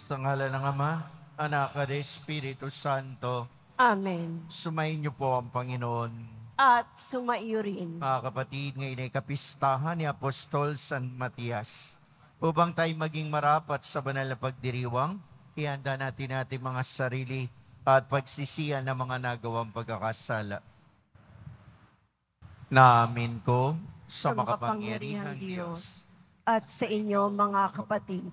Sa ngalan ng Ama, Anak at Espiritu Santo, Amen. sumayin niyo po ang Panginoon. At sumaiyo rin. Mga kapatid, ngayon ay kapistahan ni Apostol San Matias. Upang tayo maging marapat sa banal na pagdiriwang, ihanda natin ating mga sarili at pagsisiyan ng mga nagawang pagkakasala. Naamin ko sa makapangyarihang Diyos at sa inyo mga kapatid,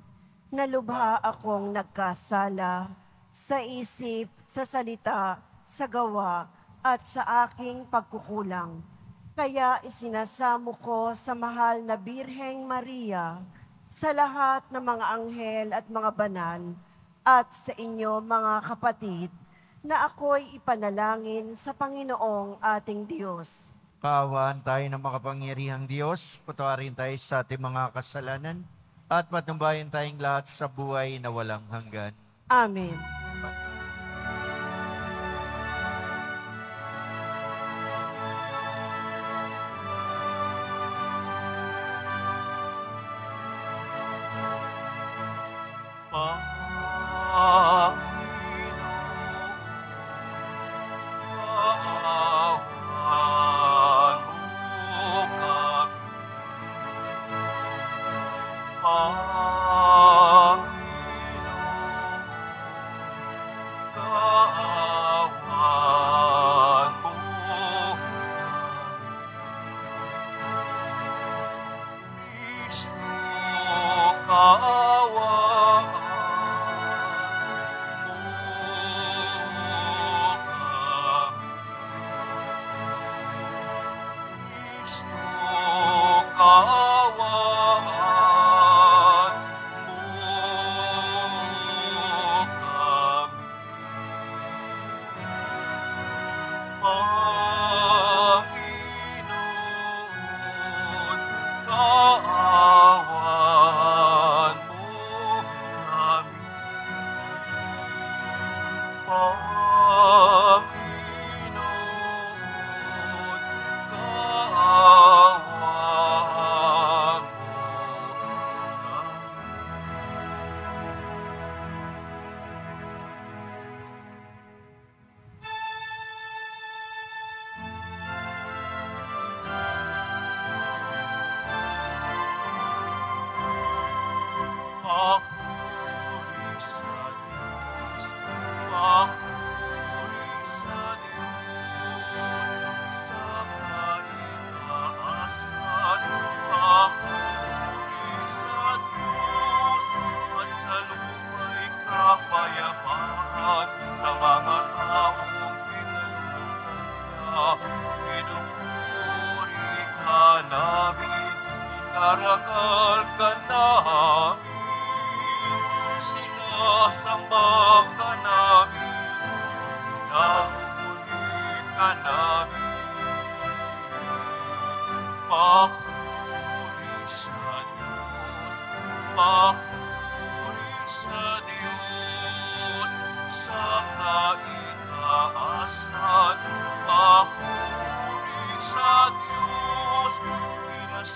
na lubha akong nagkasala sa isip, sa salita, sa gawa, at sa aking pagkukulang. Kaya isinasamo ko sa mahal na Birheng Maria, sa lahat ng mga anghel at mga banal, at sa inyo mga kapatid, na ako'y ipanalangin sa Panginoong ating Diyos. Kaawaan tayo ng makapangyarihang Diyos, patawarin tayo sa ating mga kasalanan, at patnubayan tayong lahat sa buhay na walang hanggan. Amen.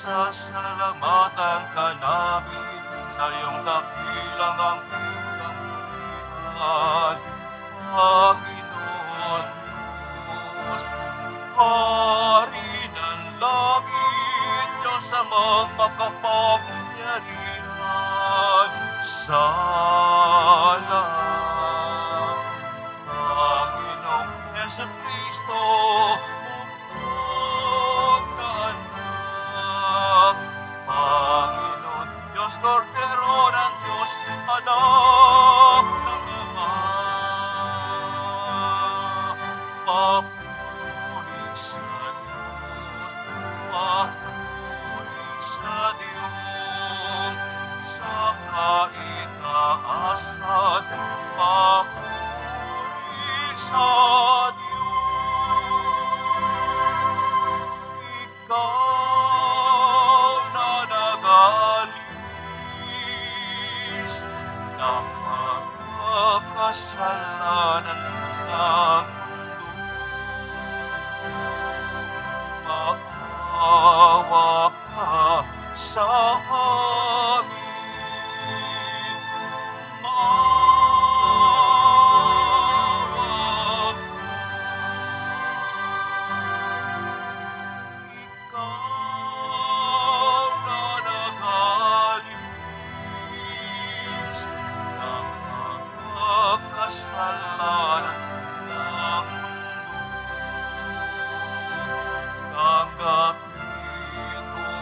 Sasalamatan ka namin sa iyong dakilang ang pinagmulian, Panginoon Diyos, Hari ng langit, Diyos amang makapangyarihan, salamat. Panginoong Jesucristo, Panginoon, Diyos Cordero ng Diyos, Anak ng Ama, papuri sa Diyos, papuri sa Diyos, sa kaitaas. Ito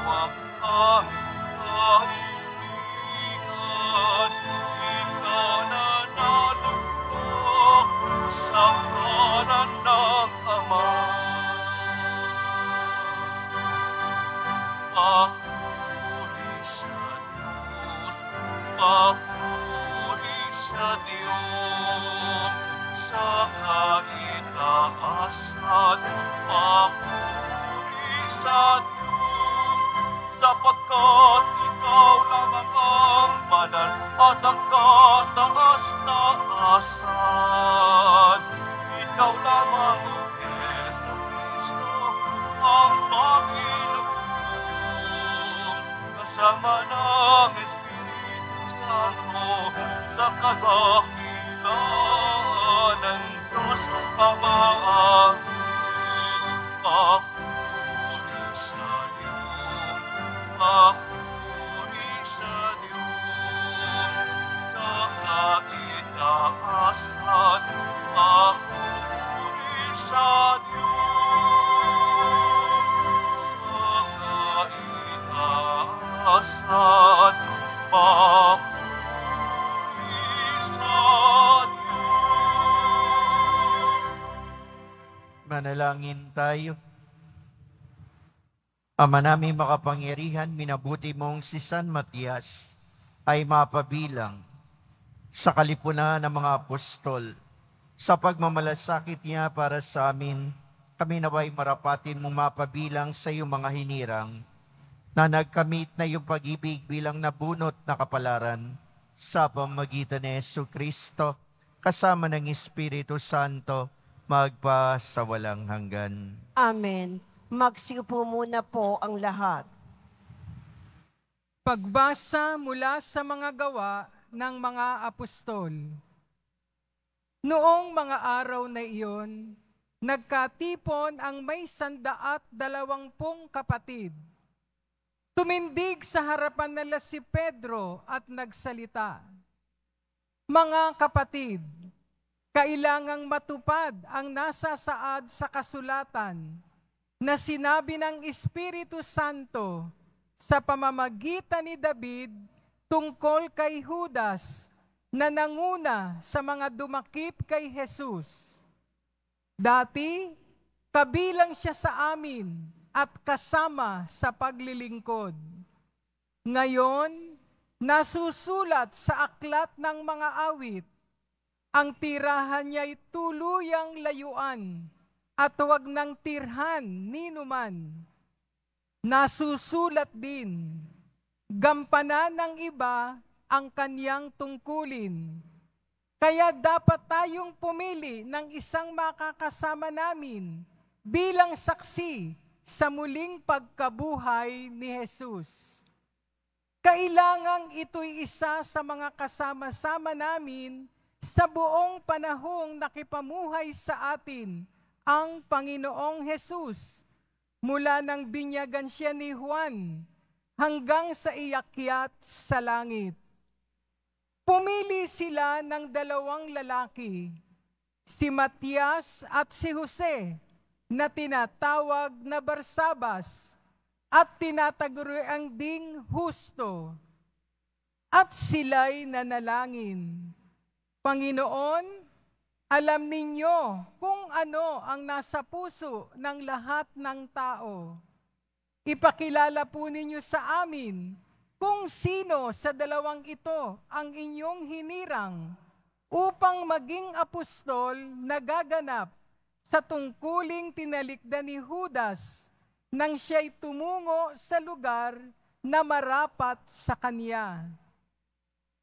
ang aming kahilingan. Ikaw na nalugtog sa kanan ng Ama. Papuri sa Diyos, papuri sa Diyos, sa kaitaasan, papuri sa Diyos, sapagkat ikaw lamang ang banal at ang kataas-taasan. Ikaw lamang, O Jesu-Kristo, ang Panginoon, kasama ng Espiritu Santo, sa kadakilaan ng Diyos Ama. Papuri sa Diyos, papuri sa Diyos, sa kaitaasan, papuri sa Diyos, sa kaitaasan, papuri sa Diyos. Manalangin tayo. Ama namin makapangyarihan, minabuti mong si San Matias ay mapabilang sa kalipunan ng mga apostol. Sa pagmamalasakit niya para sa amin, kami naway marapatin mong mapabilang sa iyong mga hinirang na nagkamit na iyong pag-ibig bilang nabunot na kapalaran sa pamamagitan ni Jesu-Kristo kasama ng Espiritu Santo magpa sa walang hanggan. Amen. Magsiupo muna po ang lahat. Pagbasa mula sa mga gawa ng mga apostol. Noong mga araw na iyon, nagkatipon ang may 120 kapatid. Tumindig sa harapan nila si Pedro at nagsalita, "Mga kapatid, kailangang matupad ang nasa saad sa kasulatan na sinabi ng Espiritu Santo sa pamamagitan ni David tungkol kay Judas na nanguna sa mga dumakip kay Jesus. Dati, kabilang siya sa amin at kasama sa paglilingkod. Ngayon, nasusulat sa aklat ng mga awit, ang tirahan niya'y tuluyang layuan at huwag nang tirhan ninuman. Nasusulat din, gampanan ng iba ang kanyang tungkulin. Kaya dapat tayong pumili ng isang makakasama namin bilang saksi sa muling pagkabuhay ni Jesus. Kailangang ito'y isa sa mga kasama-sama namin sa buong panahong nakipamuhay sa atin ang Panginoong Jesus, mula nang binyagan siya ni Juan hanggang sa iakyat sa langit. Pumili sila ng 2 lalaki, si Matias at si Jose, na tinatawag na Barsabas at tinataguriang ding Husto. At sila'y nanalangin, "Panginoon, alam ninyo kung ano ang nasa puso ng lahat ng tao. Ipakilala po ninyo sa amin kung sino sa 2 ito ang inyong hinirang upang maging apostol na gaganap sa tungkuling tinalikdan ni Judas nang siya'y tumungo sa lugar na marapat sa kanya."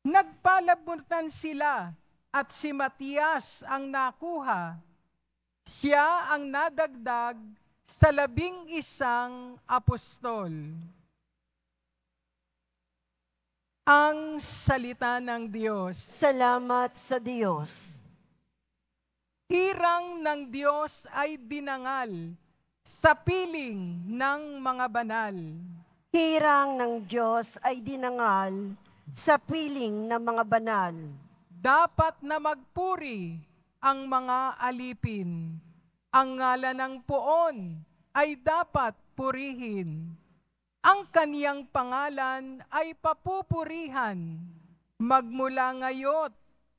Nagpalabutan sila at si Matias ang nakuha. Siya ang nadagdag sa 11 apostol. Ang salita ng Diyos. Salamat sa Diyos. Hirang ng Diyos ay dinangal sa piling ng mga banal. Hirang ng Diyos ay dinangal sa piling ng mga banal. Dapat na magpuri ang mga alipin, ang ngalan ng poon ay dapat purihin. Ang kaniyang pangalan ay papupurihan, magmula ngayo't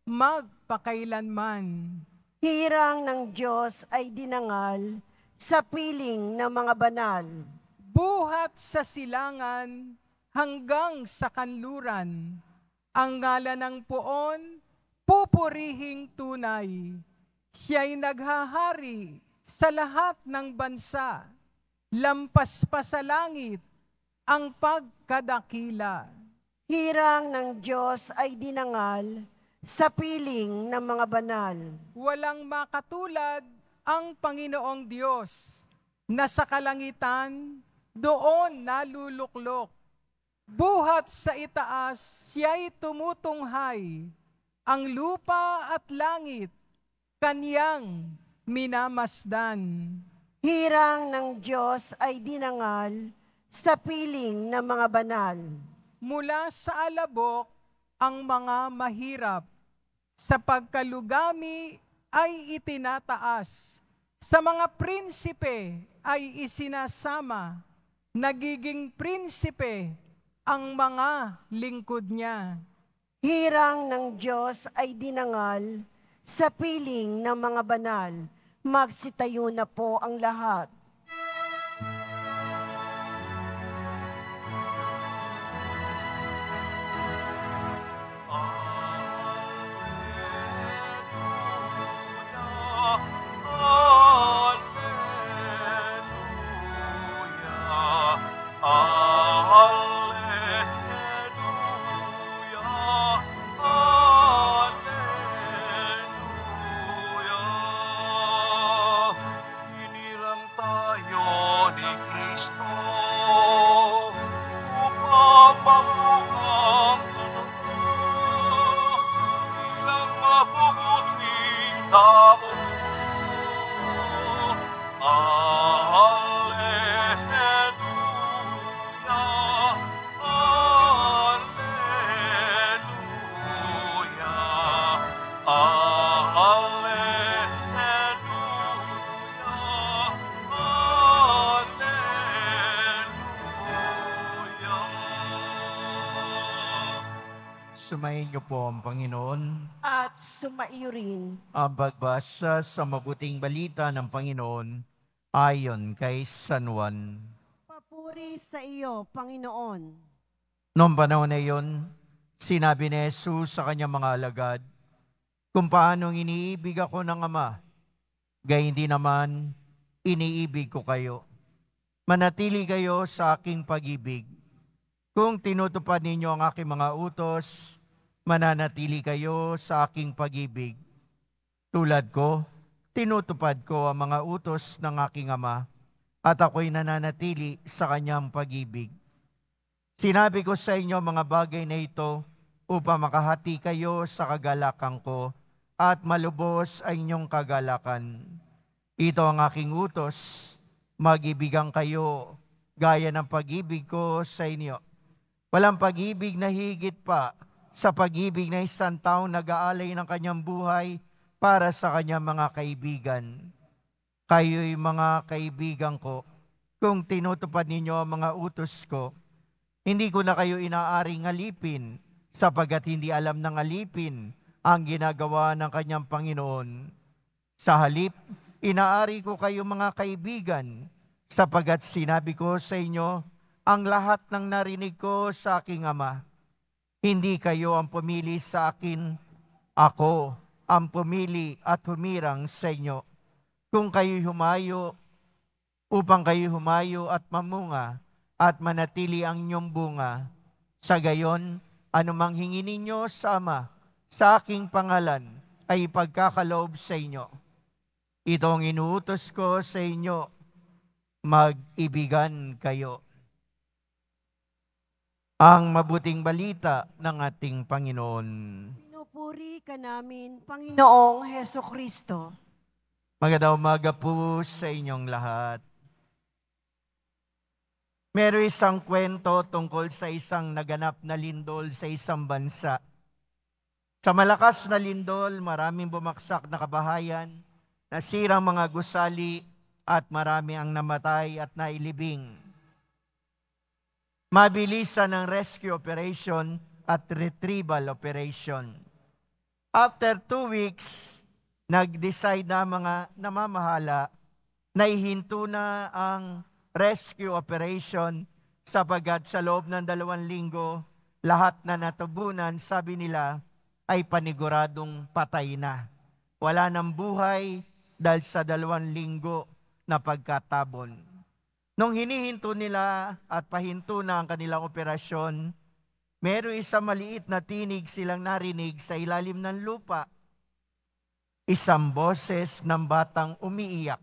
magpakailanman. Hirang ng Diyos ay dinangal sa piling ng mga banal. Buhat sa silangan hanggang sa kanluran, ang ngalan ng Poon, pupurihing tunay. Siya'y naghahari sa lahat ng bansa, lampas pa sa langit ang pagkadakila. Hirang ng Diyos ay dinangal sa piling ng mga banal. Walang makatulad ang Panginoong Diyos, na sa kalangitan doon naluluklok. Buhat sa itaas siya'y tumutunghay, ang lupa at langit kaniyang minamasdan. Hirang ng Diyos ay dinangal sa piling ng mga banal. Mula sa alabok ang mga mahirap, sa pagkalugami ay itinataas, sa mga prinsipe ay isinasama, nagiging prinsipe ang mga lingkod niya. Hirang ng Diyos ay dinangal sa piling ng mga banal. Magsitayo na po ang lahat. Inirang tayo ni Kristo upang mamukhang totoo bilang mabubuting tao. Sumayin niyo po ang Panginoon. At sumaiyo rin. Ang pagbasa sa mabuting balita ng Panginoon ayon kay San Juan. Papuri sa iyo, Panginoon. Noong panahon na iyon, sinabi ni Jesus sa kanyang mga alagad, kung paanong iniibig ako ng Ama, gayon din naman iniibig ko kayo. Manatili kayo sa aking pag-ibig. Kung tinutupad ninyo ang aking mga utos, mananatili kayo sa aking pag-ibig. Tulad ko, tinutupad ko ang mga utos ng aking Ama, at ako'y nananatili sa kanyang pag-ibig. Sinabi ko sa inyo mga bagay na ito upang makahati kayo sa kagalakan ko at malubos ang inyong kagalakan. Ito ang aking utos, mag-ibigan kayo gaya ng pag-ibig ko sa inyo. Walang pag-ibig na higit pa sa pag-ibig na isang taong nag-aalay ng kanyang buhay para sa kanyang mga kaibigan. Kayo'y mga kaibigan ko kung tinutupad ninyo ang mga utos ko. Hindi ko na kayo inaaring alipin sapagkat hindi alam ng alipin ang ginagawa ng kanyang Panginoon. Sa halip, inaari ko kayo mga kaibigan sapagkat sinabi ko sa inyo ang lahat ng narinig ko sa aking Ama. Hindi kayo ang pumili sa akin, ako ang pumili at humirang sa inyo. Kung kayo'y humayo, upang kayo humayo at mamunga at manatili ang inyong bunga, sa gayon, anumang hingi ninyo sa Ama, sa aking pangalan, ay ipagkakaloob sa inyo. Ito ang inuutos ko sa inyo, mag-ibigan kayo. Ang mabuting balita ng ating Panginoon. Pinupuri ka namin, Panginoong Heso Kristo. Magandang umaga po sa inyong lahat. Meron isang kwento tungkol sa isang naganap na lindol sa isang bansa. Sa malakas na lindol, maraming bumaksak na kabahayan, nasirang mga gusali at marami ang namatay at nailibing. Mabilisan ang rescue operation at retrieval operation. After 2 weeks, nag-decide na mga namamahala na ihinto na ang rescue operation sapagkat sa loob ng 2 linggo, lahat na natubunan, sabi nila, ay paniguradong patay na. Wala nang buhay dahil sa 2 linggo na pagkatabon. Nung hinihinto nila at pahinto na ang kanilang operasyon, meron isang maliit na tinig silang narinig sa ilalim ng lupa. Isang boses ng batang umiiyak.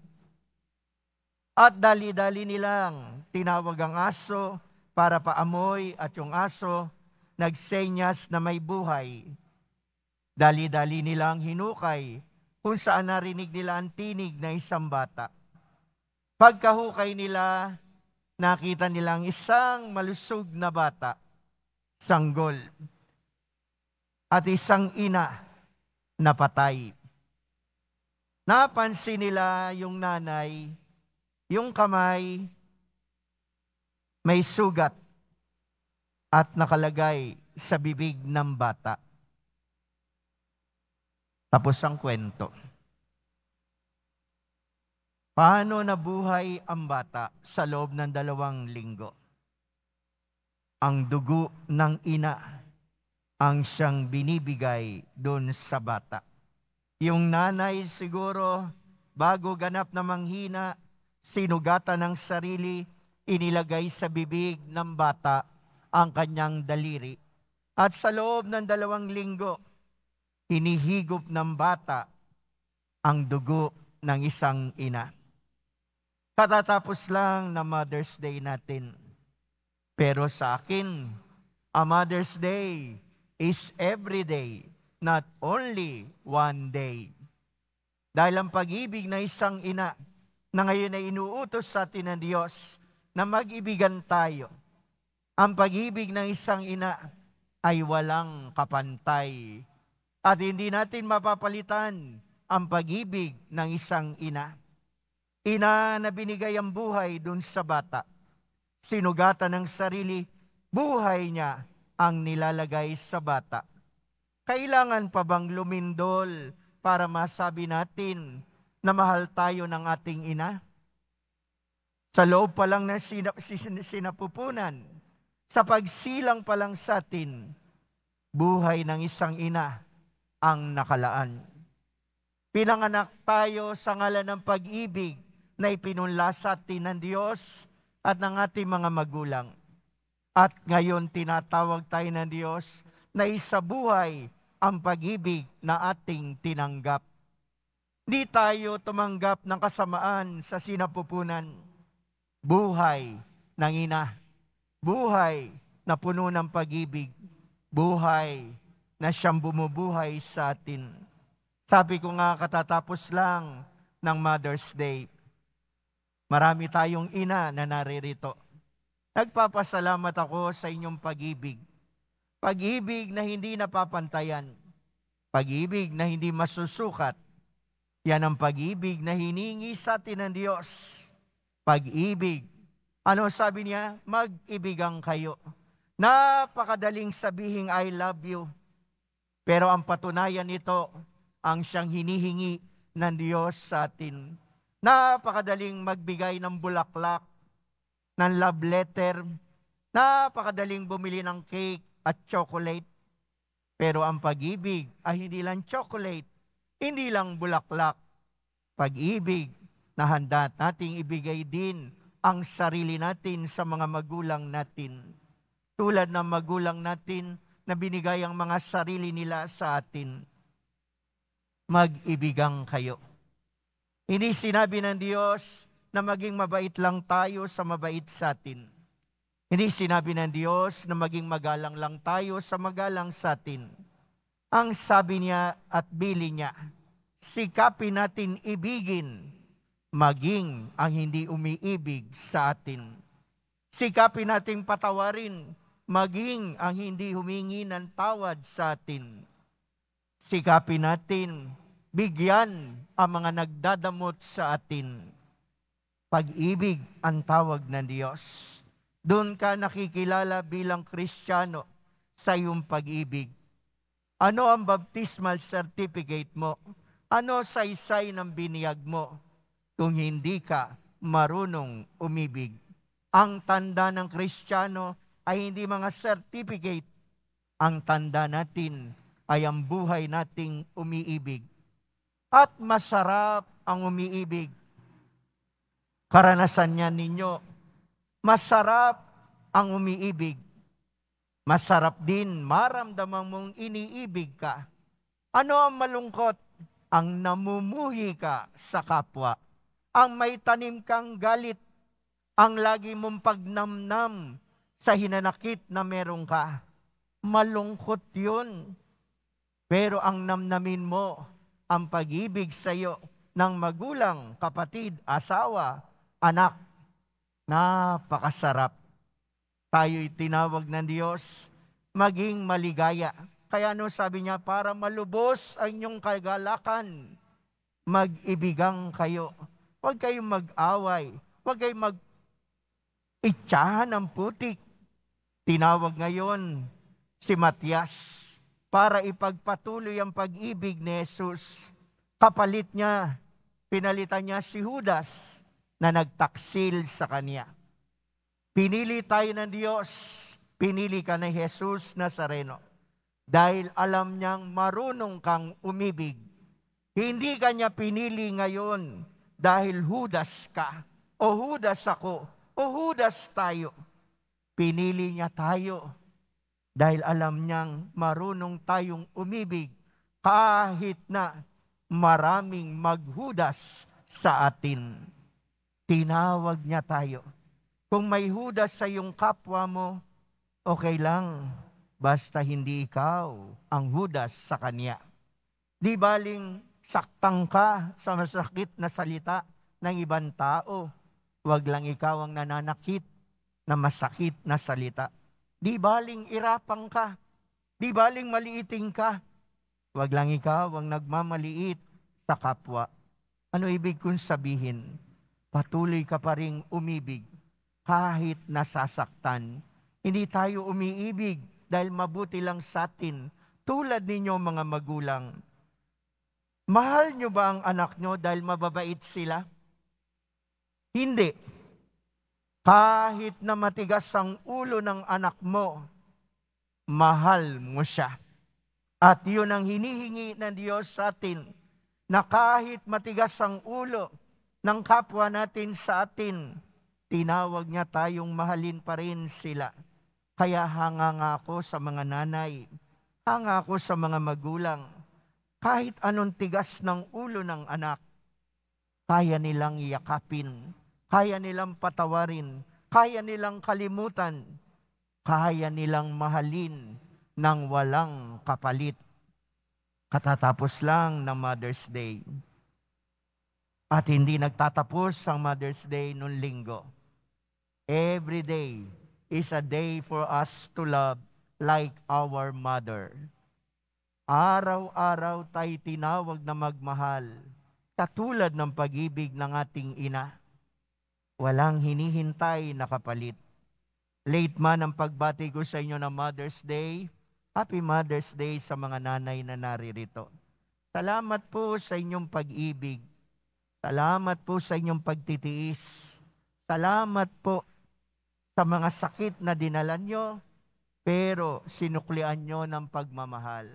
At dali-dali nilang tinawag ang aso para paamoy at yung aso nagsenyas na may buhay. Dali-dali nilang hinukay kung saan narinig nila ang tinig ng isang bata. Pagkahukay nila, nakita nilang isang malusog na bata, sanggol, at isang ina na patay. Napansin nila yung nanay, yung kamay may sugat at nakalagay sa bibig ng bata. Tapos ang kwento. Paano nabuhay ang bata sa loob ng 2 linggo? Ang dugo ng ina ang siyang binibigay doon sa bata. Yung nanay siguro, bago ganap na manghina, sinugatan ng sarili, inilagay sa bibig ng bata ang kanyang daliri. At sa loob ng 2 linggo, hinihigop ng bata ang dugo ng isang ina. Katatapos lang na Mother's Day natin. Pero sa akin, a Mother's Day is every day, not only one day. Dahil ang pag-ibig na isang ina na ngayon ay inuutos sa atin ng Diyos na mag-ibigan tayo. Ang pag-ibig ng isang ina ay walang kapantay. At hindi natin mapapalitan ang pag-ibig ng isang ina. Ina na binigay ang buhay dun sa bata. Sinugatan ng sarili, buhay niya ang nilalagay sa bata. Kailangan pa bang lumindol para masabi natin na mahal tayo ng ating ina? Sa loob pa lang ng sinapupunan, sa pagsilang pa lang sa atin, buhay ng isang ina ang nakalaan. Pinanganak tayo sa ngalan ng pag-ibig na ipinunla sa atin ng Diyos at ng ating mga magulang. At ngayon tinatawag tayo ng Diyos na isabuhay ang pag-ibig na ating tinanggap. Di tayo tumanggap ng kasamaan sa sinapupunan. Buhay ng ina. Buhay na puno ng pag-ibig. Buhay na siyang bumubuhay sa atin. Sabi ko nga katatapos lang ng Mother's Day, marami tayong ina na naririto. Nagpapasalamat ako sa inyong pag-ibig. Pag-ibig na hindi napapantayan. Pag-ibig na hindi masusukat. Yan ang pag-ibig na hiningi sa atin ng Diyos. Pag-ibig. Ano sabi niya? Mag-ibigan kayo. Napakadaling sabihin I love you. Pero ang patunayan nito, ang siyang hinihingi ng Diyos sa atin. Napakadaling magbigay ng bulaklak, ng love letter, napakadaling bumili ng cake at chocolate. Pero ang pag-ibig ay hindi lang chocolate, hindi lang bulaklak. Pag-ibig na handa nating ibigay din ang sarili natin sa mga magulang natin. Tulad ng magulang natin na binigay ang mga sarili nila sa atin. Mag-ibigan kayo. Hindi sinabi ng Diyos na maging mabait lang tayo sa mabait sa atin. Hindi sinabi ng Diyos na maging magalang lang tayo sa magalang sa atin. Ang sabi niya at bilin niya, sikapin natin ibigin, maging ang hindi umiibig sa atin. Sikapin natin patawarin, maging ang hindi humingi ng tawad sa atin. Sikapin natin bigyan ang mga nagdadamot sa atin. Pag-ibig ang tawag ng Diyos. Doon ka nakikilala bilang Kristiyano sa iyong pag-ibig. Ano ang baptismal certificate mo? Ano saysay ng biniyag mo? Kung hindi ka marunong umibig. Ang tanda ng Kristiyano ay hindi mga certificate. Ang tanda natin ay ang buhay nating umiibig. At masarap ang umiibig. Karanasan niya ninyo. Masarap ang umiibig. Masarap din maramdaman mong iniibig ka. Ano ang malungkot? Ang namumuhi ka sa kapwa. Ang may tanim kang galit. Ang lagi mong pagnamnam sa hinanakit na meron ka. Malungkot yun. Pero ang namnamin mo, ang pag-ibig sa iyo ng magulang, kapatid, asawa, anak, napakasarap. Tayo'y tinawag ng Diyos, maging maligaya. Kaya ano sabi niya, para malubos ang inyong kagalakan, mag-ibigang kayo. Huwag kayong mag-away. Huwag kayong mag-itsahan ng putik. Tinawag ngayon si Matias para ipagpatuloy ang pag-ibig ni Jesus. Kapalit niya, pinalitan niya si Judas na nagtaksil sa kanya. Pinili tayo ng Diyos, pinili ka ni Jesus Nazareno. Dahil alam niyang marunong kang umibig. Hindi ka niya pinili ngayon dahil Judas ka, o Judas ako, o Judas tayo. Pinili niya tayo dahil alam niyang marunong tayong umibig kahit na maraming maghudas sa atin. Tinawag niya tayo. Kung may Judas sa iyong kapwa mo, okay lang. Basta hindi ikaw ang Judas sa kanya. Di baling saktang ka sa masakit na salita ng ibang tao. Huwag lang ikaw ang nananakit na masakit na salita. Di baling irapang ka. Di baling maliiting ka. Huwag lang ikaw ang nagmamaliit sa kapwa. Ano ibig kong sabihin? Patuloy ka pa ring umibig. Kahit nasasaktan, hindi tayo umiibig dahil mabuti lang sa atin, tulad ninyo mga magulang. Mahal nyo ba ang anak nyo dahil mababait sila? Hindi. Kahit na matigas ang ulo ng anak mo, mahal mo siya. At yun ang hinihingi ng Diyos sa atin, na kahit matigas ang ulo ng kapwa natin sa atin, tinawag niya tayong mahalin pa rin sila. Kaya hanga nga ako sa mga nanay, hanga ako sa mga magulang. Kahit anong tigas ng ulo ng anak, kaya nilang yakapin, kaya nilang patawarin, kaya nilang kalimutan, kaya nilang mahalin ng walang kapalit. Katatapos lang ng Mother's Day. At hindi nagtatapos ang Mother's Day noong linggo. Every day is a day for us to love like our mother. Araw-araw tayo tinawag na magmahal, katulad ng pag-ibig ng ating ina. Walang hinihintay na kapalit. Late man ang pagbati ko sa inyo ng Mother's Day. Happy Mother's Day sa mga nanay na naririto. Salamat po sa inyong pag-ibig. Salamat po sa inyong pagtitiis. Salamat po sa mga sakit na dinala nyo, pero sinuklian nyo ng pagmamahal.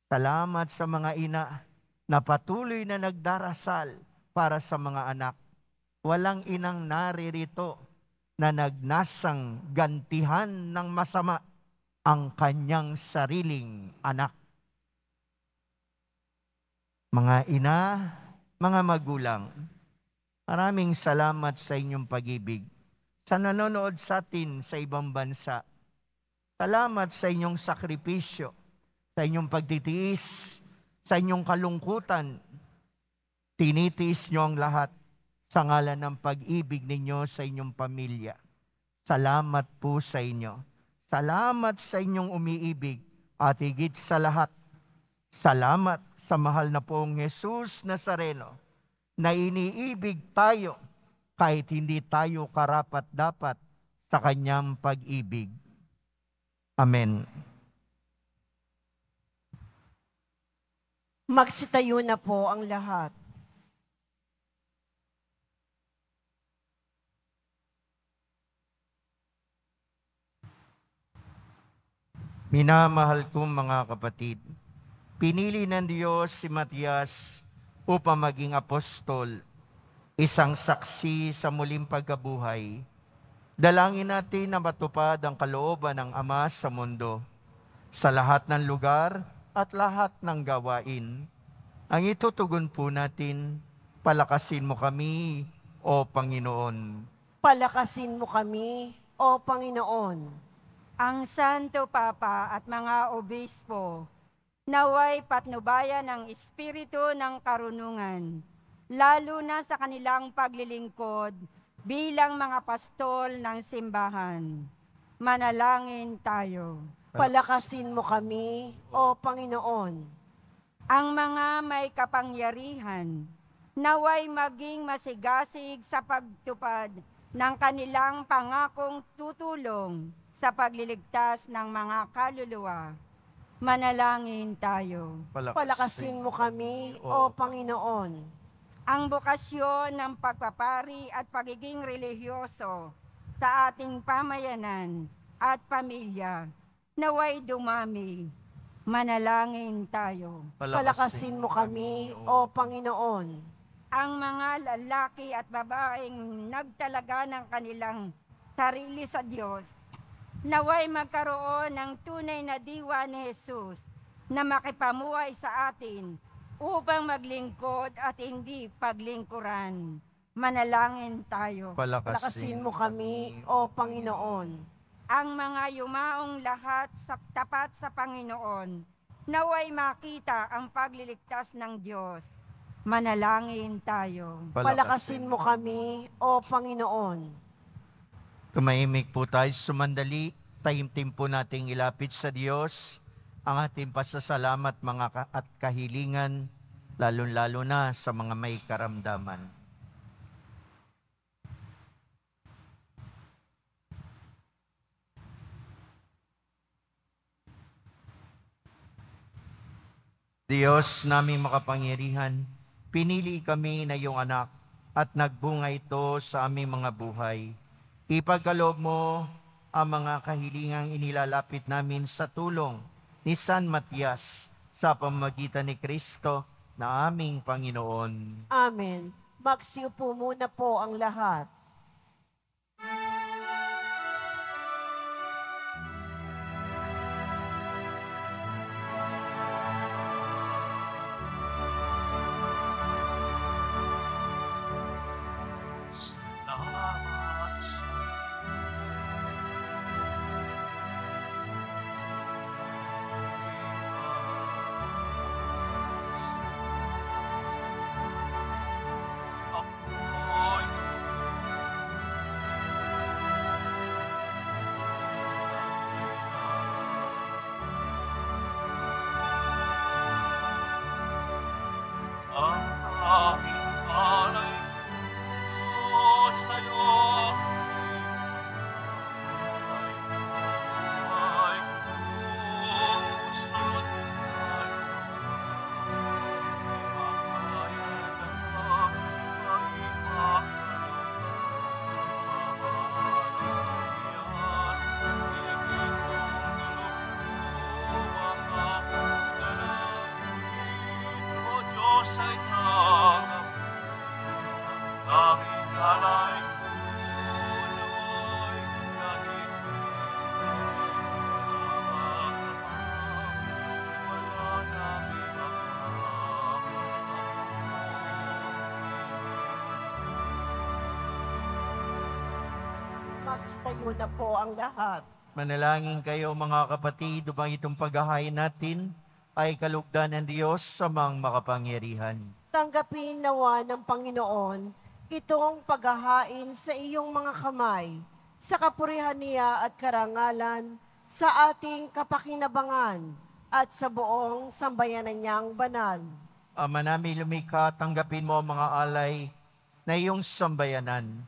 Salamat sa mga ina na patuloy na nagdarasal para sa mga anak. Walang inang naririto na nagnasang gantihan ng masama ang kanyang sariling anak. Mga ina, mga magulang, maraming salamat sa inyong pag-ibig. Sa nanonood sa atin sa ibang bansa, salamat sa inyong sakripisyo, sa inyong pagtitiis, sa inyong kalungkutan. Tinitiis nyo ang lahat sa ngalan ng pag-ibig ninyo sa inyong pamilya. Salamat po sa inyo. Salamat sa inyong umiibig at higit sa lahat, salamat sa mahal na pong Jesus Nazareno na iniibig tayo kahit hindi tayo karapat-dapat sa kanyang pag-ibig. Amen. Magsitayo na po ang lahat. Minamahal kong mga kapatid, pinili ng Diyos si Matias upang maging apostol, isang saksi sa muling pagkabuhay. Dalangin natin na matupad ang kalooban ng Ama sa mundo, sa lahat ng lugar at lahat ng gawain. Ang itutugon po natin, palakasin mo kami, O Panginoon. Palakasin mo kami, O Panginoon. Ang Santo Papa at mga obispo, naway patnubayan ng espiritu ng karunungan, lalo na sa kanilang paglilingkod bilang mga pastol ng simbahan. Manalangin tayo. Palakasin mo kami, O Panginoon. Ang mga may kapangyarihan, naway maging masigasig sa pagtupad ng kanilang pangakong tutulong sa pagliligtas ng mga kaluluwa. Manalangin tayo. Palakasin mo kami, O Panginoon. Ang bukasyon ng pagpapari at pagiging relihiyoso sa ating pamayanan at pamilya, naway dumami. Manalangin tayo. Palakasin mo kami, O Panginoon. Ang mga lalaki at babaeng nagtalaga ng kanilang sarili sa Diyos, naway magkaroon ng tunay na diwa ni Jesus na makipamuhay sa atin upang maglingkod at hindi paglingkuran. Manalangin tayo. Palakasin mo kami, O Panginoon. Ang mga yumaong lahat sa tapat sa Panginoon, naway makita ang pagliligtas ng Diyos. Manalangin tayo. Palakasin mo kami, O Panginoon. Tumahimik po tayo sumandali, tahimtim po nating ilapit sa Diyos ang ating pasasalamat at kahilingan, lalo-lalo na sa mga may karamdaman. Diyos naming makapangyarihan, pinili kami na iyong anak at nagbunga ito sa aming mga buhay. Ipagkaloob mo ang mga kahilingang inilalapit namin sa tulong ni San Matias sa pamamagitan ni Kristo na aming Panginoon. Amen. Magsiupo muna po ang lahat. Salamat sa ako'y ang aking alay ko sa'yo ay pumusot tayo. Magsitayo na po ang lahat. Manalangin kayo mga kapatid, upang itong paghahain natin ay kalugdan ng Diyos sa mga makapangyarihan. Tanggapin nawa ng Panginoon itong paghahain sa iyong mga kamay, sa kapurihan niya at karangalan, sa ating kapakinabangan, at sa buong sambayanan niyang banal. Ama namin lumikha, tanggapin mo ang mga alay na iyong sambayanan,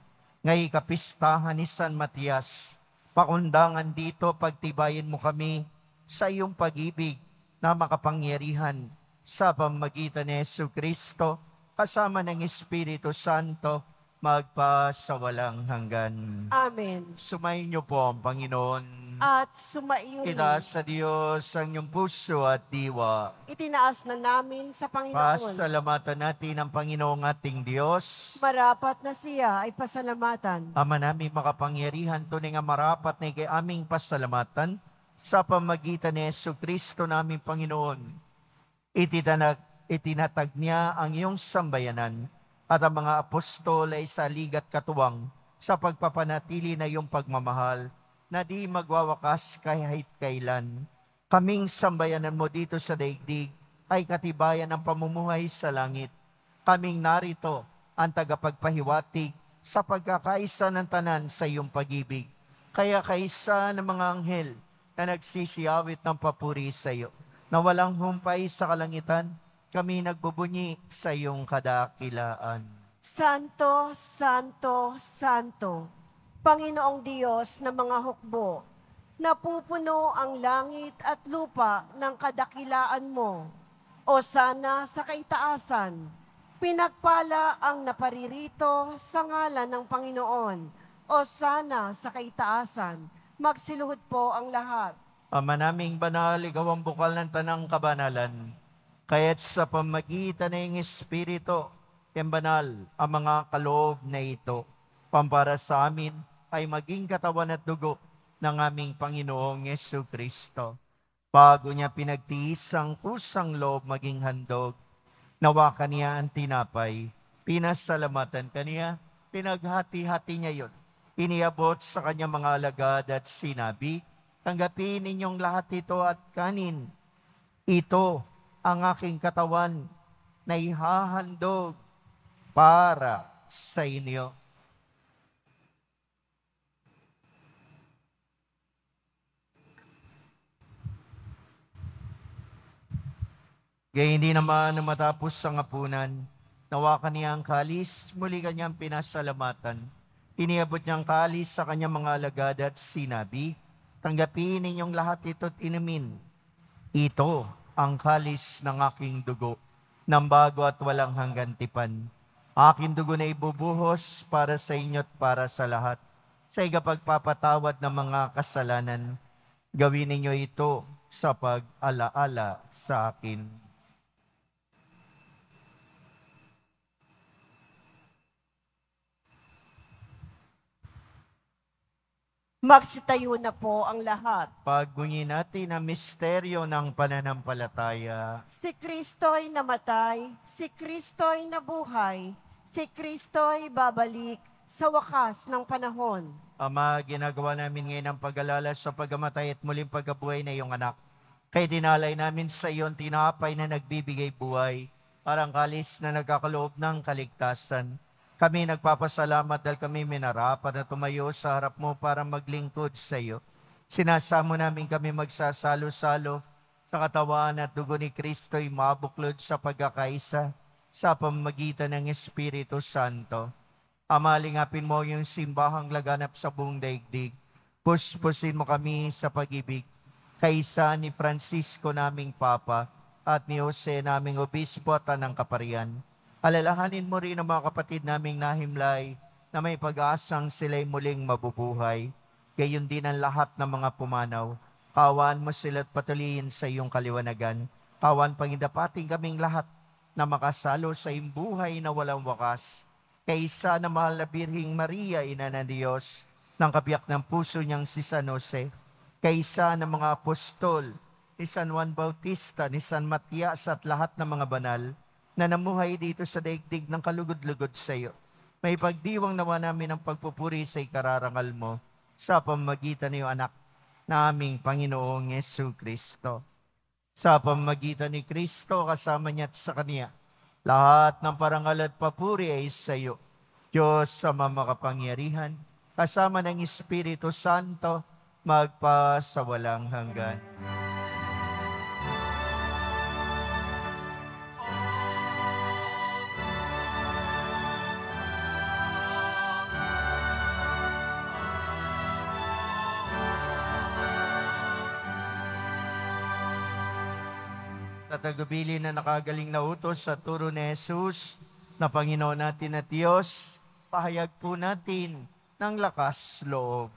ngay kapistahan ni San Matias, pakundangan dito pagtibayin mo kami sa iyong pag-ibig na makapangyarihan sa pamagitan ni Jesucristo kasama ng Espiritu Santo magpasawalang hanggan. Amen. Sumayin niyo po ang Panginoon. At sumaiyo rin. Itaas sa Diyos ang iyong puso at diwa. Itinaas na namin sa Panginoon. Pasalamatan natin ang Panginoong ating Diyos. Marapat na siya ay pasalamatan. Ama namin makapangyarihan, tunay nga marapat na ikay aming pasalamatan sa pamagitan ni Jesucristo naming Panginoon. Itinatag niya ang iyong sambayanan at ang mga apostol ay sa ligat katuwang sa pagpapanatili na iyong pagmamahal na di magwawakas kahit kailan. Kaming sambayanan mo dito sa daigdig ay katibayan ng pamumuhay sa langit. Kaming narito ang tagapagpahiwatig sa pagkakaisa ng tanan sa iyong pag-ibig. Kaya kaisa ng mga anghel na nagsisiyawit ng papuri sa iyo, na walang humpay sa kalangitan, kami nagbubunyi sa iyong kadakilaan. Santo, Santo, Santo, Panginoong Diyos ng mga hukbo, napupuno ang langit at lupa ng kadakilaan mo. O sana sa kaitaasan, pinagpala ang naparirito sa ngalan ng Panginoon. O sana sa kaitaasan, magsiluhod po ang lahat. Ama naming banal, ikaw ang bukal ng tanang kabanalan. Kaya't sa pamagitan ng Espiritu, yung banal ang mga kaloob na ito, pampara sa amin ay maging katawan at dugo ng aming Panginoong Jesucristo. Bago niya pinagtiis ang kusang loob maging handog, nawa kaniya ang tinapay, pinasalamatan kaniya, pinaghati-hati niya yun. Iniabot sa kanya mga alagad at sinabi, tanggapin ninyong lahat ito at kanin. Ito ang aking katawan na ihahandog para sa inyo. Gaya hindi naman matapos ang hapunan, nawakan niya ang kalis, muli kanyang pinasalamatan. Iniabot niyang kalis sa kanyang mga alagad at sinabi, tanggapin ninyong lahat ito't inumin. Ito ang kalis ng aking dugo, ng bago at walang hanggan tipan. Aking dugo na ibubuhos para sa inyo at para sa lahat, sa ikapagpapatawad ng mga kasalanan. Gawin ninyo ito sa pag-alaala sa akin. Magsitayo na po ang lahat. Pagbunyi natin ang misteryo ng pananampalataya. Si Kristo'y namatay, si Kristo'y nabuhay, si Kristo'y babalik sa wakas ng panahon. Ama, ginagawa namin ngayon ang pag-alala sa pagkamatay at muling pagkabuhay na iyong anak. Kaya dinalay namin sa iyon tinapay na nagbibigay buhay, parang kalis na nagkakaloob ng kaligtasan. Kami nagpapasalamat dahil kami minarapat na tumayo sa harap mo para maglingkod sa iyo. Sinasamo namin kami magsasalo-salo sa katawan at dugo ni Kristo'y mabuklod sa pagkakaisa sa pamamagitan ng Espiritu Santo. Ama, lingapin mo yung simbahang laganap sa buong daigdig. Puspusin mo kami sa pag-ibig. Kaisa ni Francisco naming Papa at ni Jose naming Obispo at ng Kaparian. Alalahanin mo rin ang mga kapatid naming nahimlay na may pag-asang sila'y muling mabubuhay. Gayon din ang lahat ng mga pumanaw. Kawan mo sila't patuloyin sa iyong kaliwanagan. Kawan pangindapating kaming lahat na makasalo sa iyong buhay na walang wakas. Kaisa na mahal na Birhing Maria, Ina ng Diyos, ng kabiyak ng puso niyang si San Jose. Kaisa ng mga apostol, ni San Juan Bautista, ni San Matias at lahat ng mga banal, na namuhay dito sa daigdig ng kalugod-lugod sa iyo. May pagdiwang nawa namin ang pagpupuri sa ikararangal mo sa pamamagitan ng iyong anak na aming Panginoong Jesucristo. Sa pamamagitan ni Kristo, kasama niya at sa Kanya, lahat ng parangal at papuri ay sa iyo. Diyos sa makapangyarihan, kasama ng Espiritu Santo, magpasawalang hanggan. Sa tagubilin na nakagaling na utos sa turo ni Jesus na Panginoon natin at Diyos, pahayag po natin ng lakas loob.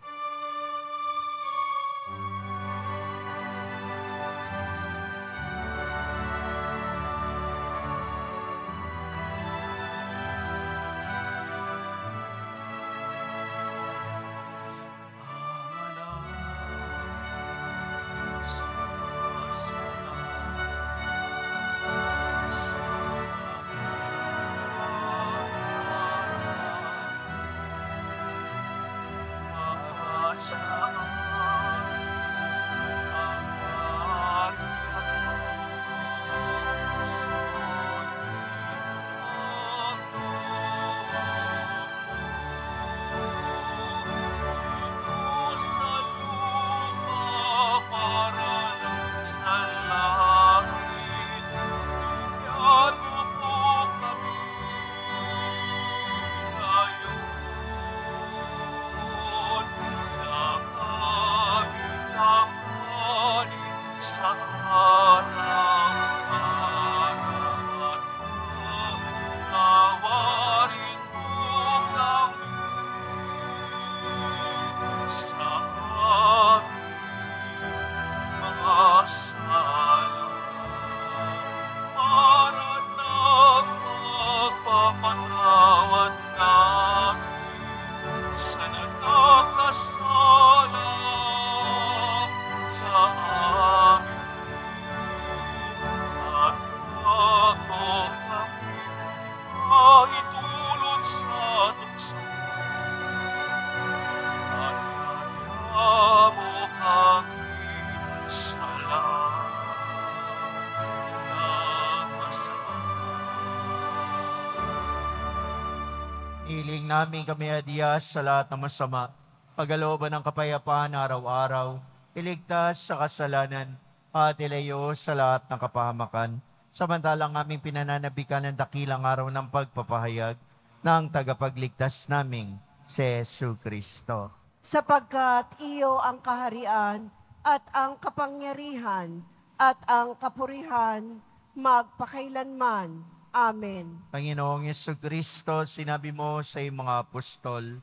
Hiling namin kami adiyas sa lahat ng masama, pagalooban ng kapayapaan araw-araw, iligtas sa kasalanan, at ilayo sa lahat ng kapahamakan, samantalang aming pinananabikan ng dakilang araw ng pagpapahayag ng tagapagligtas naming si Jesucristo. Sapagkat iyo ang kaharian at ang kapangyarihan at ang kapurihan magpakailanman. Amen. Panginoong Jesucristo, sinabi mo sa iyong mga apostol,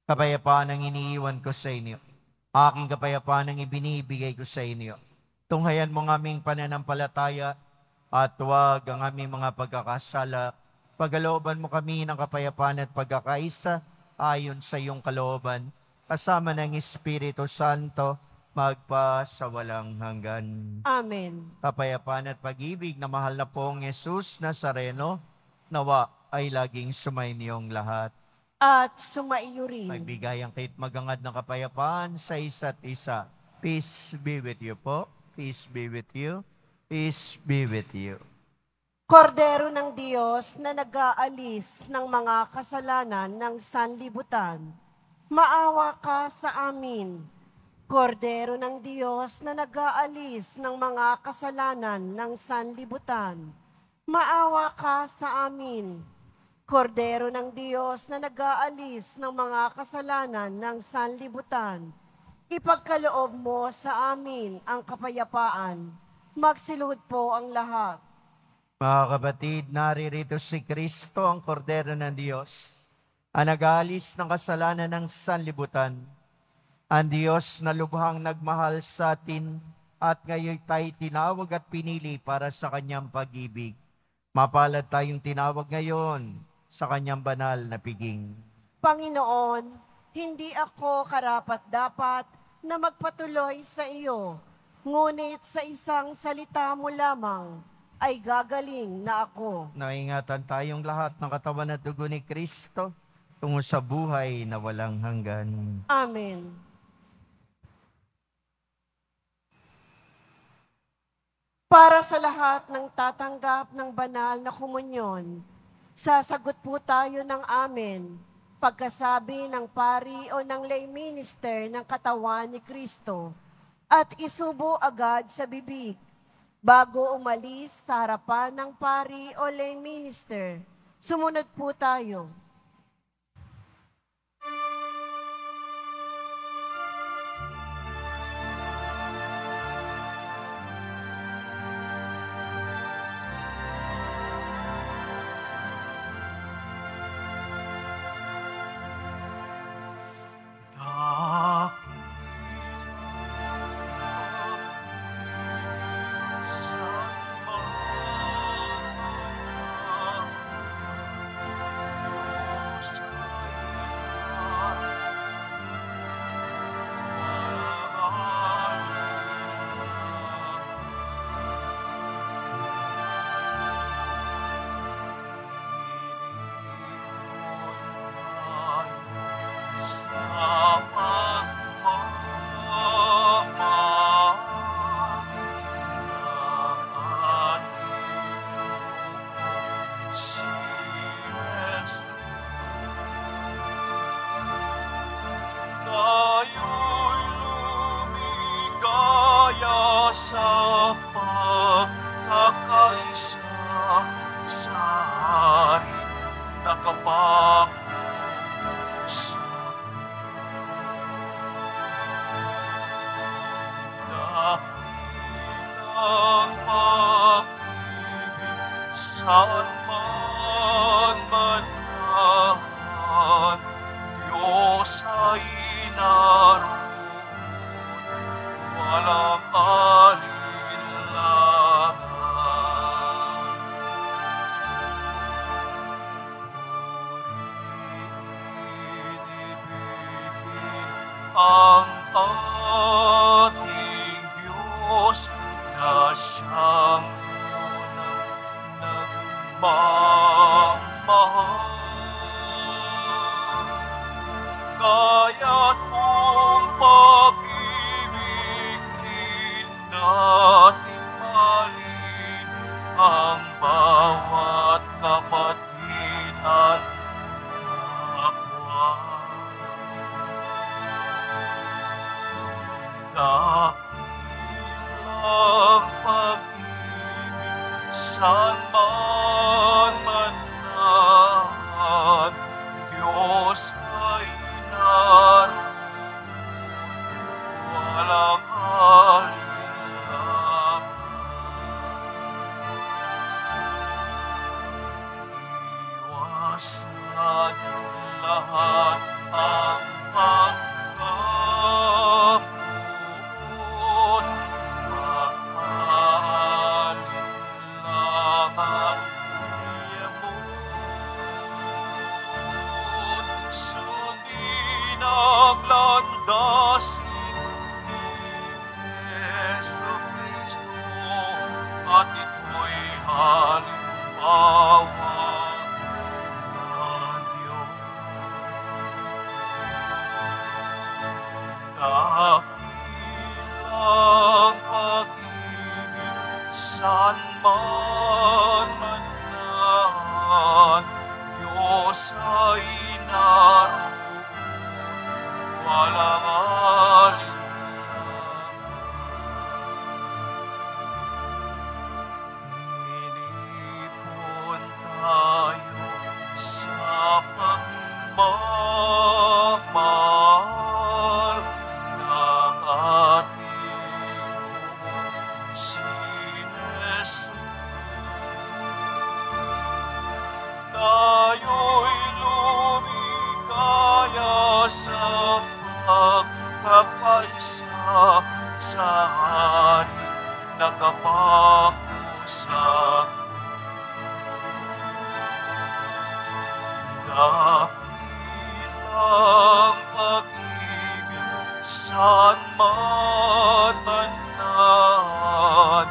kapayapaan ang iniiwan ko sa inyo. Aking kapayapaan ang ibinibigay ko sa inyo. Tunghayan mo ng aming pananampalataya at huwag ang aming mga pagkakasala. Pagalooban mo kami ng kapayapaan at pagkakaisa ayon sa iyong kalooban, kasama ng Espiritu Santo, magpa sa walang hanggan. Amen. Kapayapaan at pag-ibig na mahal na pong Jesus Nazareno, nawa ay laging sumainiyong lahat. At sumaiyo rin. Magbigayan kayo't magangad ng kapayapaan sa isa't isa. Peace be with you po. Peace be with you. Peace be with you. Kordero ng Diyos na nag-aalis ng mga kasalanan ng sanlibutan, maawa ka sa amin. Kordero ng Diyos na nag-aalis ng mga kasalanan ng sanlibutan, maawa ka sa amin. Kordero ng Diyos na nag-aalis ng mga kasalanan ng sanlibutan, ipagkaloob mo sa amin ang kapayapaan. Magsiluhod po ang lahat. Mga kapatid, naririto si Kristo, ang Kordero ng Diyos, ang nag-aalis ng kasalanan ng sanlibutan. Ang Diyos na lubhang nagmahal sa atin at ngayon tayo tinawag at pinili para sa kanyang pag-ibig. Mapalad tayong tinawag ngayon sa kanyang banal na piging. Panginoon, hindi ako karapat-dapat na magpatuloy sa iyo, ngunit sa isang salita mo lamang ay gagaling na ako. Naingatan tayong lahat ng katawan at dugo ni Kristo tungo sa buhay na walang hanggan. Amen. Para sa lahat ng tatanggap ng banal na komunyon, sasagot po tayo ng amen pagkasabi ng pari o ng lay minister ng katawan ni Kristo at isubo agad sa bibig bago umalis sa harapan ng pari o lay minister. Sumunod po tayo. ang ating Diyos na siyang unang nagmamahal. Kaya't kung pag-ibig rin natin mahalin ang bawat kapatid at kapwa. Dakilang pag-ibig saan man manaan, Diyos ay naroon, walang alinlangan. Iwasan lahat ang pagkaput, mag-alinlangan, yamot. Sundin ang landasin ni Jesucristo at ito'y halimbawa ng Diyos. Dakilang pag-ibig saan man manaan, Diyos ay naroon, walang alinlangan. Tinipon tayo sa pagmamahal ng ating Panginoon si Jesus. Tayo'y lumigaya sa pagkakaisa sa hari na kapako sa dakilang pag-ibig saan man manaan,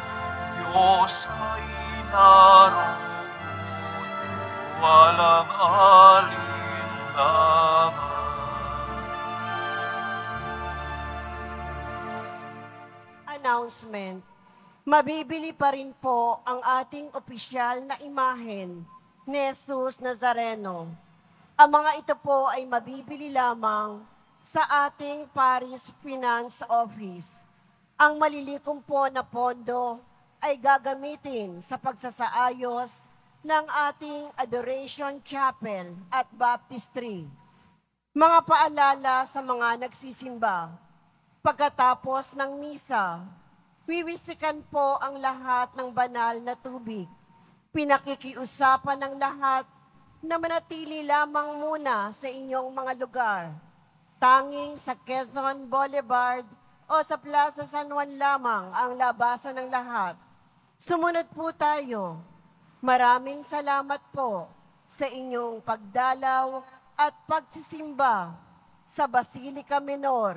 Diyos ay naroon, walang alinlangan. Announcement. Mabibili pa rin po ang ating opisyal na imahen ni Jesus Nazareno. Ang mga ito po ay mabibili lamang sa ating Parish Finance Office. Ang malilikom po na pondo ay gagamitin sa pagsasaayos ng ating Adoration Chapel at Baptistry. Mga paalala sa mga nagsisimba. Pagkatapos ng misa, wiwisikan po ang lahat ng banal na tubig. Pinakikiusapan ng lahat na manatili lamang muna sa inyong mga lugar. Tanging sa Quezon Boulevard o sa Plaza San Juan lamang ang labasan ng lahat. Sumunod po tayo. Maraming salamat po sa inyong pagdalaw at pagsisimba sa Basilica Minor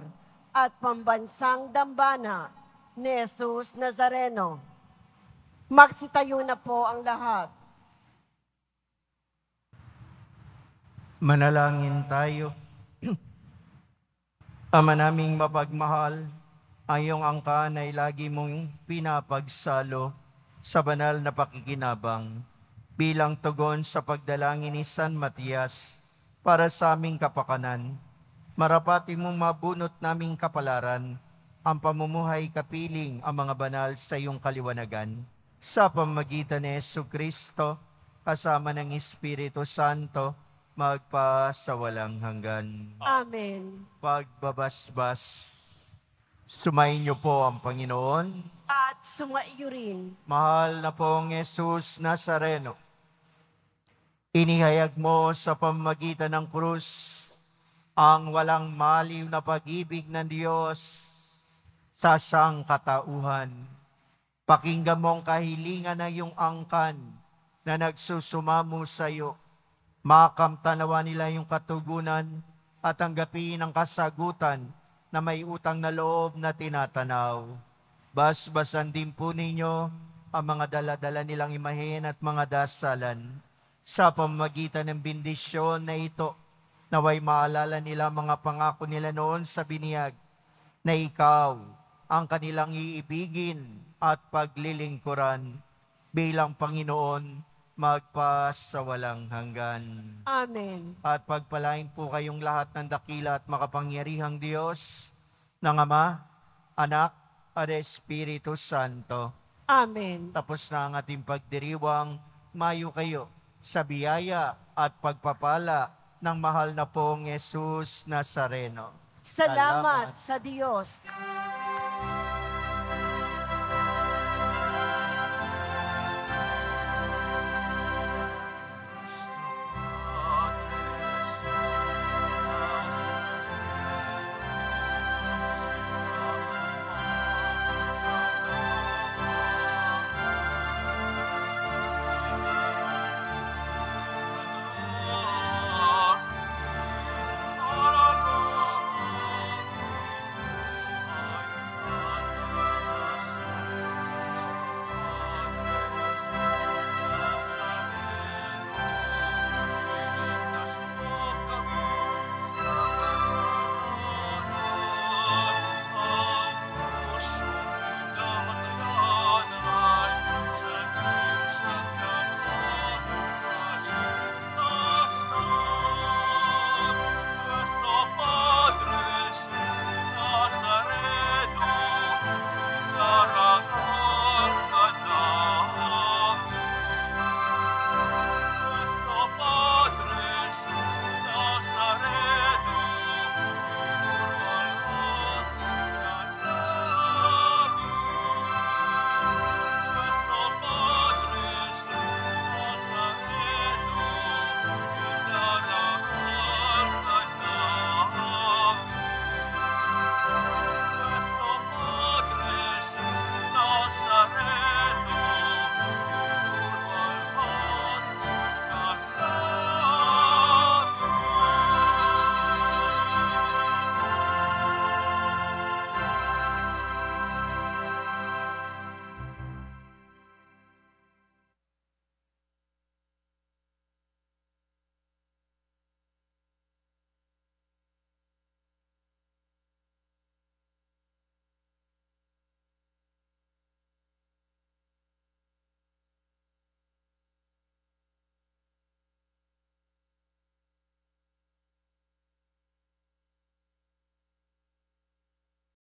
at Pambansang Dambana ni Jesus Nazareno. Magsitayo na po ang lahat. Manalangin tayo. Ama naming mapagmahal, ang iyong angkan ay lagi mong pinapagsalo sa banal na pakikinabang bilang tugon sa pagdalangin ni San Matias para sa aming kapakanan. Marapati mong mabunot naming kapalaran ang pamumuhay kapiling ang mga banal sa iyong kaliwanagan sa pamamagitan ni Jesucristo kasama ng Espiritu Santo magpasawalang hanggan. Amen. Pagbabasbas. Sumayin niyo po ang Panginoon. At sumaiyo rin. Mahal na pong Jesus Nazareno, inihayag mo sa pamamagitan ng krus ang walang maliw na pag-ibig ng Diyos sa sangkatauhan. Pakinggan mo ang kahilingan ng iyong angkan na nagsusumamo sa iyo. Makamtanawa nila yung katugunan at tanggapin ang kasagutan na may utang na loob na tinatanaw. Basbasan din po ninyo ang mga dala-dala nilang imahen at mga dasalan. Sa pamamagitan ng bendisyon na ito, naway maalala nila mga pangako nila noon sa biniyag, na ikaw ang kanilang iibigin at paglilingkuran bilang Panginoon magpasawalang hanggan. Amen. At pagpalain po kayong lahat ng dakila at makapangyarihang Diyos, ng Ama, Anak, at Espiritu Santo. Amen. Tapos na ang ating pagdiriwang, mayo kayo sa biyaya at pagpapala ng mahal na pong Jesus Nazareno. Salamat sa Diyos.